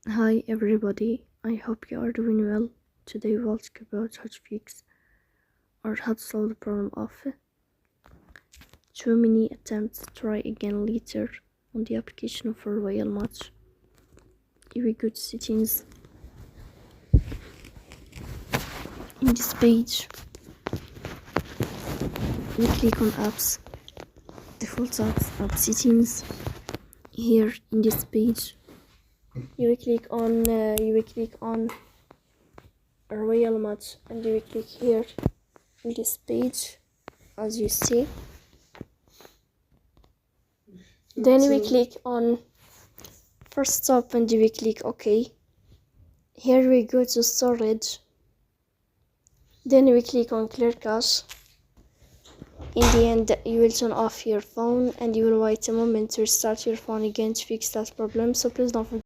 Hi everybody, I hope you are doing well. Today we'll talk about how to fix or how to solve the problem of too many attempts. Try again later on the application for while much. Here we go to settings. In this page, we click on apps, default apps, app settings. Here in this page, you will click on royal match and you will click here in this page as you see. Then we click on first stop and we click OK. Here we go to storage. Then we click on clear cache. In the end, you will turn off your phone and you will wait a moment to restart your phone again to fix that problem. So please don't forget